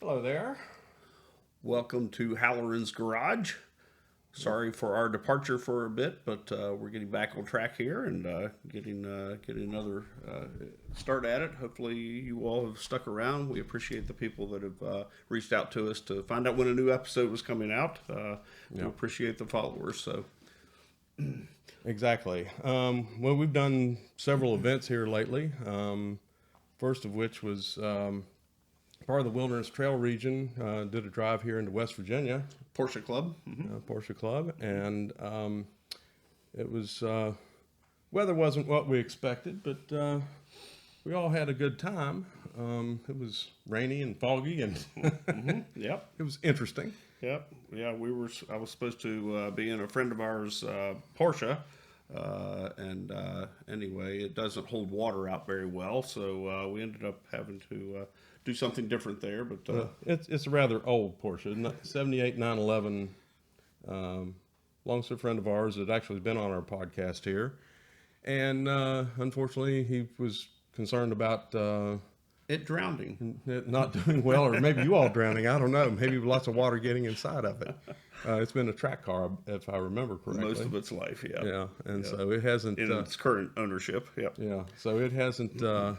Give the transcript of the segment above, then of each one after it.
Hello there. Welcome to Halloran's Garage. Sorry for our departure for a bit, but we're getting back on track here and getting another start at it. Hopefully, you all have stuck around. We appreciate the people that have reached out to us to find out when a new episode was coming out. We appreciate the followers. So, Exactly. Well, we've done several events here lately. First of which was part of the Wilderness Trail region. Did a drive here into West Virginia, Porsche Club. Porsche Club, and it was weather wasn't what we expected, but we all had a good time. It was rainy and foggy, and Yep. it was interesting. Yep. Yeah, I was supposed to be in a friend of ours, Porsche, and anyway, it doesn't hold water out very well, so we ended up having to do something different there. But It's a rather old Porsche, 78 911. Belongs to a friend of ours that actually has been on our podcast here, and unfortunately, he was concerned about it drowning. it not doing well, or maybe you all drowning. I don't know. Maybe lots of water getting inside of it. It's been a track car, if I remember correctly. Most of its life, yeah. Yeah, and Yeah. so it hasn't. In its current ownership, yep. Yeah, so it hasn't. The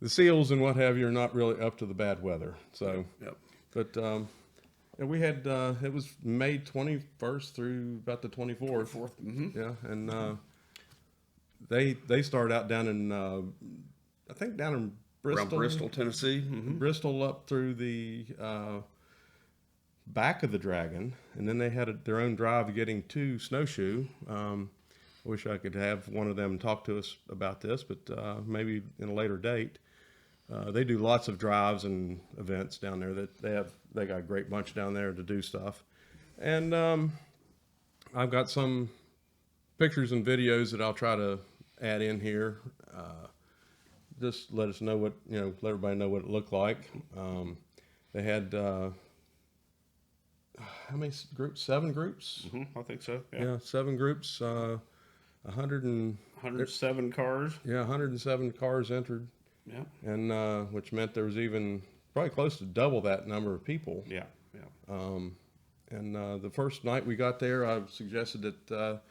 seals and what have you are not really up to the bad weather. So, Yep. but and we had it was May 21st through about the 24th. Fourth. Yeah, and they started out down in I think down in Bristol, Around Bristol, Tennessee. Bristol up through the back of the Dragon, and then they had their own drive getting to Snowshoe. I wish I could have one of them talk to us about this, but maybe in a later date. They do lots of drives and events down there. That they got a great bunch down there to do stuff, and I've got some pictures and videos that I'll try to add in here. Just let us know what let everybody know what it looked like. They had how many groups? 7 groups. I think so. Yeah. Yeah, 7 groups. 107 cars. Yeah, 107 cars entered. Yeah. And which meant there was even probably close to double that number of people. Yeah. Yeah. And the first night we got there, I suggested that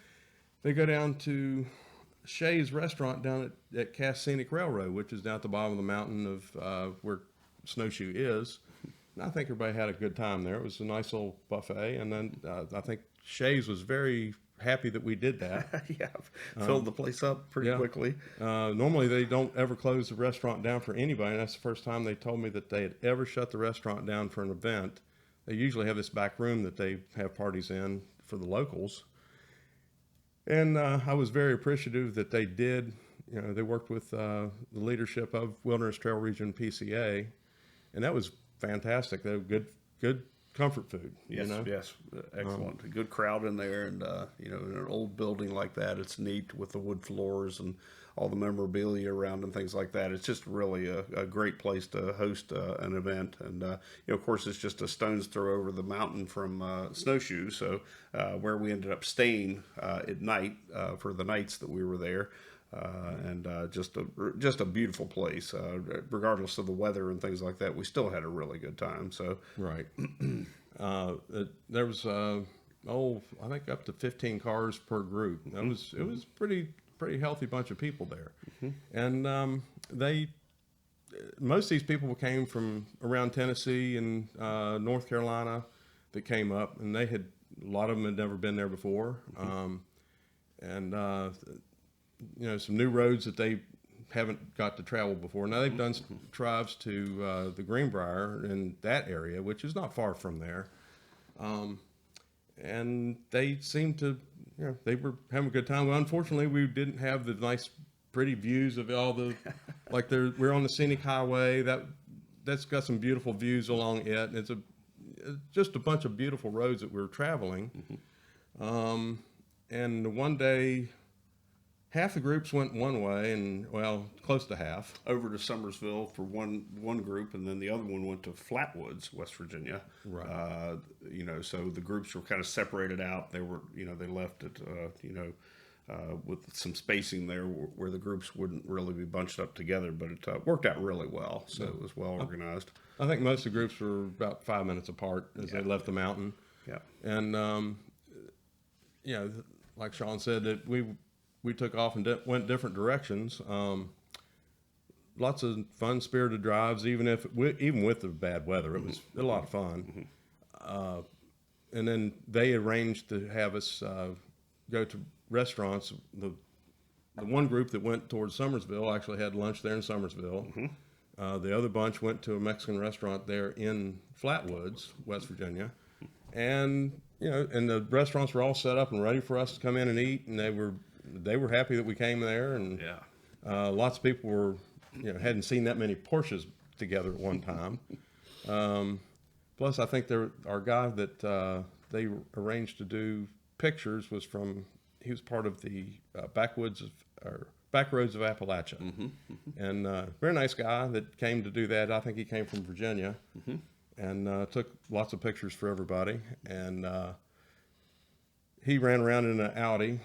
they go down to Shay's restaurant down at Cass Scenic Railroad, which is down at the bottom of the mountain of where Snowshoe is. And I think everybody had a good time there. It was a nice little buffet. And then I think Shay's was very happy that we did that. Yeah. Filled the place up pretty quickly. Normally they don't ever close the restaurant down for anybody. And that's the first time they told me that they had ever shut the restaurant down for an event. They usually have this back room that they have parties in for the locals. And I was very appreciative that they did. They worked with the leadership of Wilderness Trail Region PCA, and that was fantastic. They were good comfort food. Yes, yes, excellent. A good crowd in there, and in an old building like that, it's neat with the wood floors and all the memorabilia around and things like that. It's just really a great place to host an event, and of course, it's just a stone's throw over the mountain from Snowshoe. So where we ended up staying at night for the nights that we were there. And just a beautiful place, regardless of the weather and things like that. We still had a really good time. So right, there was I think up to 15 cars per group. It was pretty healthy bunch of people there, and most of these people came from around Tennessee and North Carolina that came up, and a lot of them had never been there before, and some new roads that they haven't got to travel before. Now they've done drives to the Greenbrier in that area, which is not far from there, and they seemed to, they were having a good time. Well, unfortunately, we didn't have the nice, pretty views of all the, we're on the scenic highway that's got some beautiful views along it. And it's just a bunch of beautiful roads that we were traveling, and one day, half the groups went one way, and close to half over to Summersville for one group, and then the other one went to Flatwoods, West Virginia. Right. So the groups were kind of separated out. They were, they left at with some spacing there where the groups wouldn't really be bunched up together, but it worked out really well. So it was well organized. I think most of the groups were about 5 minutes apart as they left the mountain. Yeah. And, you know, like Sean said, that we took off and went different directions. Lots of fun, spirited drives, even with the bad weather. It was a lot of fun. And then they arranged to have us go to restaurants. The one group that went towards Summersville actually had lunch there in Summersville. The other bunch went to a Mexican restaurant there in Flatwoods, West Virginia. And, you know, and the restaurants were all set up and ready for us to come in and eat. And they were happy that we came there. And lots of people were, you know, hadn't seen that many Porsches together at one time. Plus, I think our guy that they arranged to do pictures he was part of the Backroads of Appalachia. And very nice guy that came to do that. I think he came from Virginia. And took lots of pictures for everybody. And he ran around in an Audi.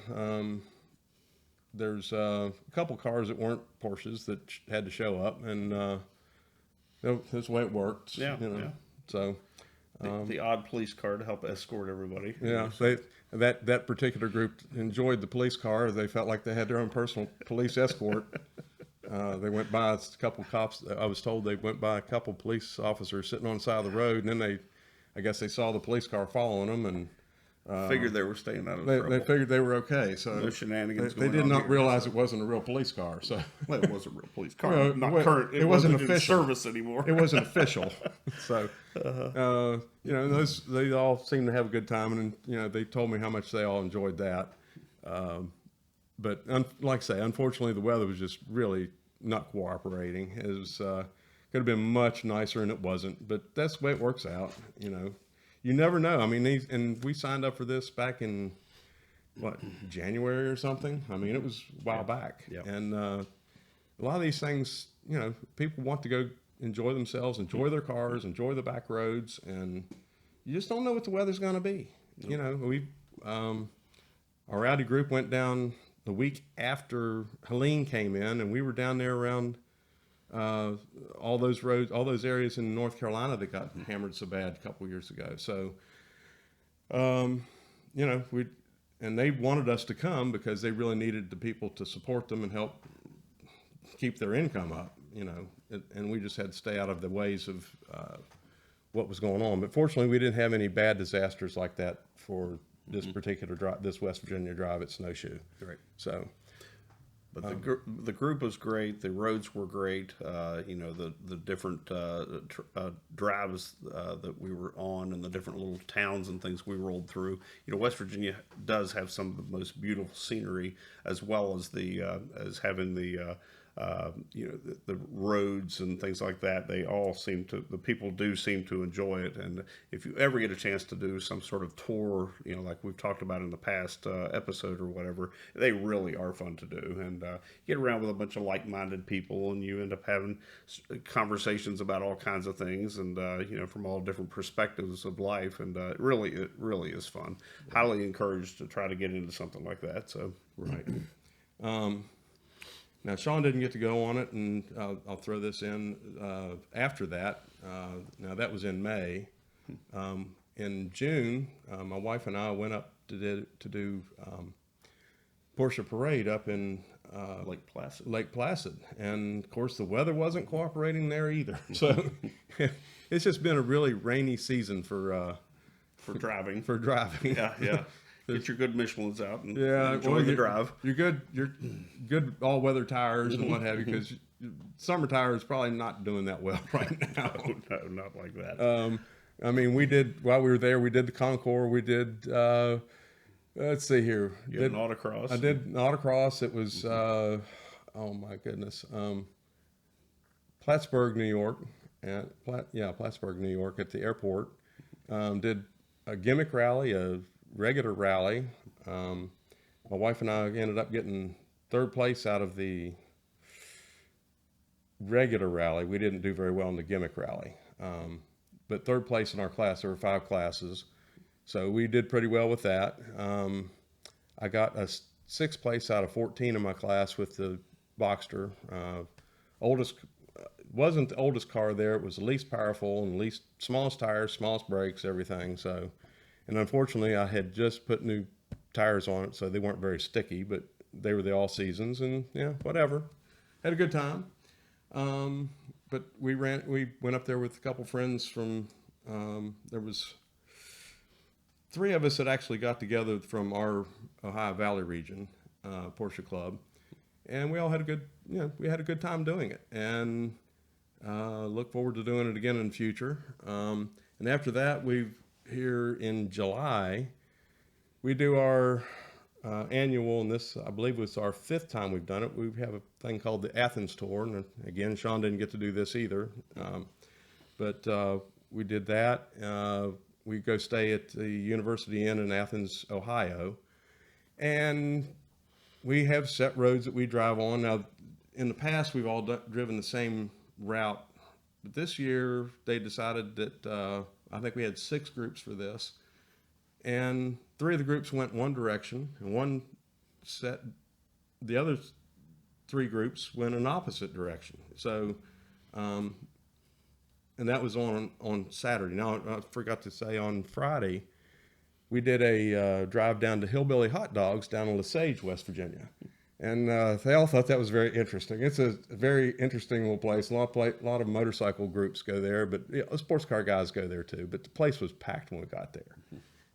There's a couple cars that weren't Porsches that had to show up, and that's the way it worked. Yeah, you know. yeah. So the odd police car to help escort everybody. yeah, that particular group enjoyed the police car. They felt like they had their own personal police escort. They went by a couple cops. I was told they went by a couple police officers sitting on the side of the road, and then I guess they saw the police car following them, and Figured they were staying out of they trouble. figured they were okay. So No shenanigans they going did on not here. realize it wasn't a real police car. So Well, it was a real police car, Well, not well, current. it wasn't in official. service anymore. it wasn't official. So you know, they all seemed to have a good time, and you know, they told me how much they all enjoyed that. But like I say, unfortunately, the weather was just really not cooperating. It was could have been much nicer, and it wasn't. But that's the way it works out. You know, you never know. I mean, and we signed up for this back in January or something. I mean, it was a while back. Yeah. And a lot of these things, you know, people want to go enjoy themselves, enjoy their cars, enjoy the back roads, and you just don't know what the weather's going to be. Nope. You know, our Audi group went down the week after Halloran came in, and we were down there around all those roads, all those areas in North Carolina that got hammered so bad a couple years ago. So, you know, and they wanted us to come because they really needed the people to support them and help keep their income up, you know, and we just had to stay out of the ways of what was going on. But fortunately, we didn't have any bad disasters like that for this particular drive, this West Virginia drive at Snowshoe. Right. So, but the group was great. The roads were great. You know, the different drives that we were on, and the different little towns and things we rolled through. You know, West Virginia does have some of the most beautiful scenery, as well as as having the you know, the roads and things like that. The people do seem to enjoy it. And if you ever get a chance to do some sort of tour, you know, like we've talked about in the past episode or whatever, they really are fun to do. And get around with a bunch of like-minded people, and you end up having conversations about all kinds of things, and you know, from all different perspectives of life. And it really is fun. Highly encouraged to try to get into something like that. So right. Now, Sean didn't get to go on it, and I'll throw this in after that. Now, that was in May. In June, my wife and I went up to do Porsche Parade up in Lake Placid. And, of course, the weather wasn't cooperating there either. So it's just been a really rainy season for driving. For driving. Yeah, yeah. Get your good Michelins out and Yeah, enjoy the drive. You're good all-weather tires and what have you, because summer tires probably not doing that well right now. No, not like that. I mean, while we were there, we did the Concours. We did, let's see here. You did an autocross. I did an autocross. It was, oh my goodness, Plattsburgh, New York. Plattsburgh, New York at the airport. Did a gimmick rally, a regular rally. My wife and I ended up getting third place out of the regular rally. We didn't do very well in the gimmick rally, but third place in our class. There were 5 classes, so we did pretty well with that. I got a sixth place out of 14 in my class with the Boxster. Oldest wasn't the oldest car there. It was the least powerful and least smallest tires, smallest brakes, everything. So, and unfortunately, I had just put new tires on it, so they weren't very sticky, but they were the all seasons, and yeah, whatever. Had a good time. But we went up there with a couple friends from. There was 3 of us that actually got together from our Ohio Valley region, Porsche Club, and we all had a good, we had a good time doing it, and look forward to doing it again in the future. And after that, here in July, we do our annual, and this, I believe, was our 5th time we've done it. We have a thing called the Athens Tour, and again, Sean didn't get to do this either, but we did that. We go stay at the University Inn in Athens, Ohio, and we have set roads that we drive on. Now, in the past, we've all driven the same route, but this year they decided that I think we had 6 groups for this, and 3 of the groups went one direction, and the other 3 groups went an opposite direction. So, and that was on Saturday. Now, I forgot to say, on Friday, we did a drive down to Hillbilly Hot Dogs down in Lesage, West Virginia. And they all thought that was very interesting. It's a very interesting little place. A lot of motorcycle groups go there, but sports car guys go there too. But the place was packed when we got there.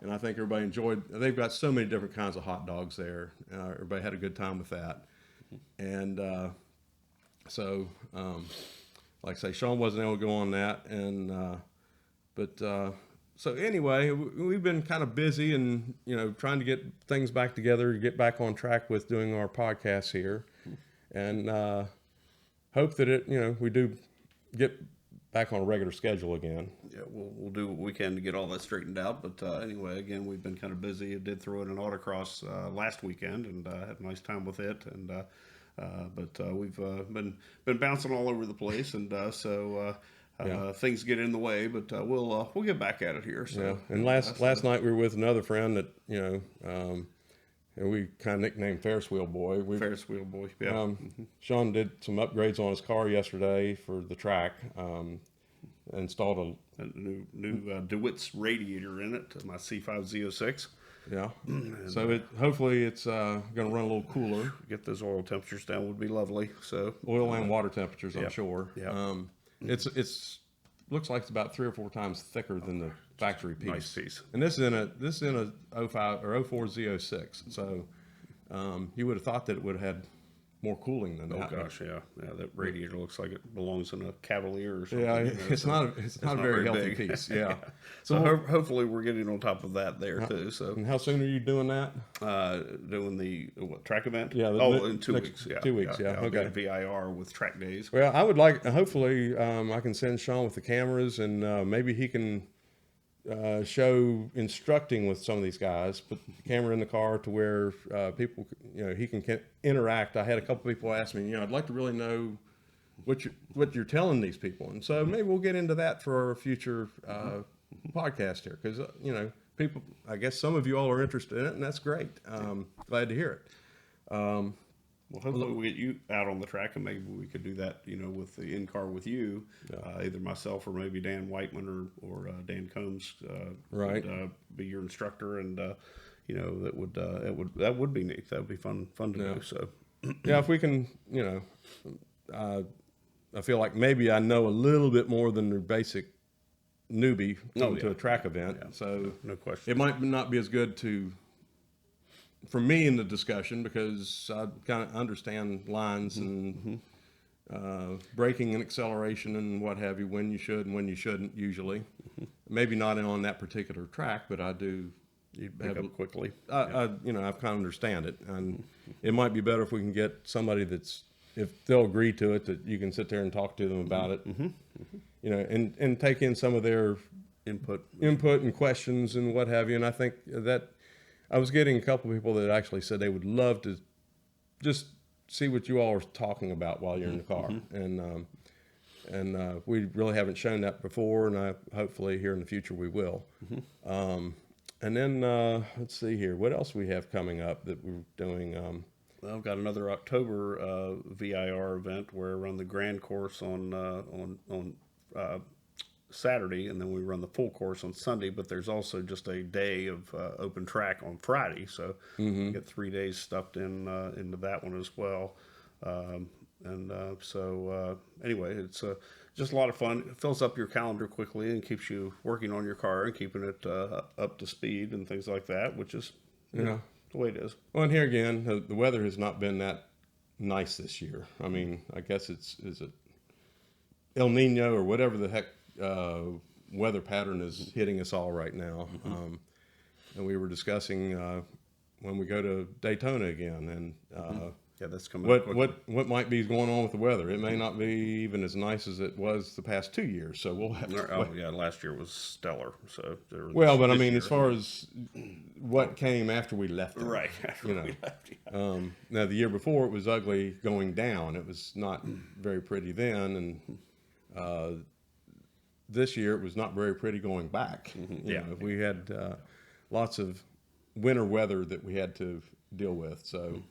And I think everybody enjoyed. They've got so many different kinds of hot dogs there. Everybody had a good time with that. And so, like I say, Sean wasn't able to go on that. And so anyway, we've been kind of busy and trying to get things back together, get back on track with doing our podcast here, and hope that we do get back on a regular schedule again. Yeah, we'll do what we can to get all that straightened out. But anyway, again, we've been kind of busy. I did throw in an autocross last weekend and had a nice time with it. And but we've been bouncing all over the place, and things get in the way. But we'll get back at it here. So, yeah. And last night we were with another friend that and we kind of nicknamed Ferris Wheel Boy. Ferris Wheel Boy, yeah. Sean did some upgrades on his car yesterday for the track. Installed a new DeWitt's radiator in it, my C5Z06. Yeah. So hopefully it's going to run a little cooler. Get those oil temperatures down would be lovely. So oil and water temperatures, I'm yeah, sure. Yeah. It's looks like it's about 3 or 4 times thicker than the factory piece. Nice piece. And this is in a 05 or 04 Z06. So you would have thought that it would have had more cooling than that. Oh gosh, yeah. That radiator looks like it belongs in a Cavalier or something. Yeah, it's not a very healthy big. piece. Yeah. So hopefully we're getting on top of that there too. So. And how soon are you doing that? Doing the track event? Yeah. In 2 weeks. Yeah. 2 weeks. Yeah. I'll Okay. do VIR with track days. Well, I would like. Hopefully, I can send Sean with the cameras, and maybe he can show instructing with some of these guys. Put the camera in the car to where people, he can interact. I had a couple people ask me, I'd like to really know what you're telling these people, and so maybe we'll get into that for our future podcast here, because people, I guess some of you all are interested in it, and that's great. Glad to hear it. Well, hopefully we'll get you out on the track, and maybe we could do that, with the in-car with you, either myself or maybe Dan Whiteman or Dan Combs right. would be your instructor, and that would be neat. That would be fun to do. So, yeah, if we can, I feel like maybe I know a little bit more than the basic newbie to a track event. Yeah. So no question, it might not be as good for me in the discussion, because I kind of understand lines and braking and acceleration and what have you, when you should and when you shouldn't usually. Maybe not on that particular track, but I do. You pick up quickly. I kind of understand it, and it might be better if we can get somebody if they'll agree to it, that you can sit there and talk to them about it, and take in some of their input and questions and what have you. And I think that I was getting a couple of people that actually said they would love to just see what you all are talking about while you're in the car. And we really haven't shown that before, and hopefully here in the future we will. And then let's see here. What else we have coming up that we're doing? Well, I've got another October VIR event where I run the grand course on Saturday, and then we run the full course on Sunday. But there's also just a day of open track on Friday, so we get 3 days stuffed into that one as well. Anyway, it's just a lot of fun. It fills up your calendar quickly and keeps you working on your car and keeping it up to speed and things like that, which is Yeah. the way it is. Well, and here again, the weather has not been that nice this year. I mean, I guess is it El Nino or whatever the heck weather pattern is hitting us all right now. And we were discussing when we go to Daytona again, and Yeah, that's coming up quickly. what might be going on with the weather. It may not be even as nice as it was the past 2 years. So we'll have to. Oh yeah, last year was stellar. So Well, but I this mean, year- as far as what came after we left, it, right after you know. we left, yeah. Now the year before it was ugly going down. It was not very pretty then, and this year it was not very pretty going back. You Yeah. know, we had lots of winter weather that we had to deal with. So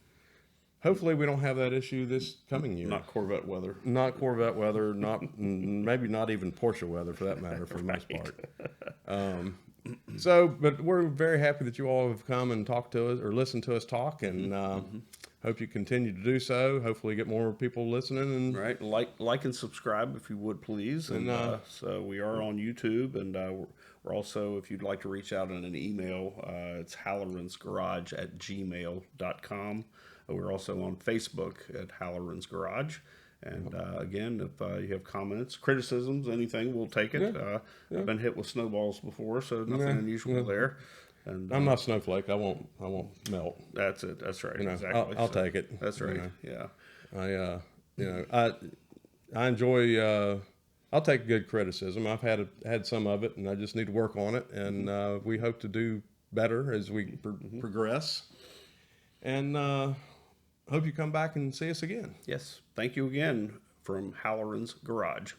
hopefully we don't have that issue this coming year. Not Corvette weather. Not Corvette weather, not maybe not even Porsche weather for that matter, for the most part. But we're very happy that you all have come and talked to us or listened to us talk, and hope you continue to do so. Hopefully, get more people listening. And Right, like and subscribe if you would please. And so we are on YouTube, and we're also, if you'd like to reach out in an email, it's halloransgarage@gmail.com. We're also on Facebook at Halloran's Garage. And again, if you have comments, criticisms, anything, we'll take it. I've been hit with snowballs before, so nothing unusual there. And I'm not a snowflake. I won't melt. that's it. That's right. You know, Exactly. I'll take it. That's right. You know. Yeah. I enjoy. I'll take good criticism. I've had some of it, and I just need to work on it. And we hope to do better as we progress. And hope you come back and see us again. Yes. Thank you again from Halloran's Garage.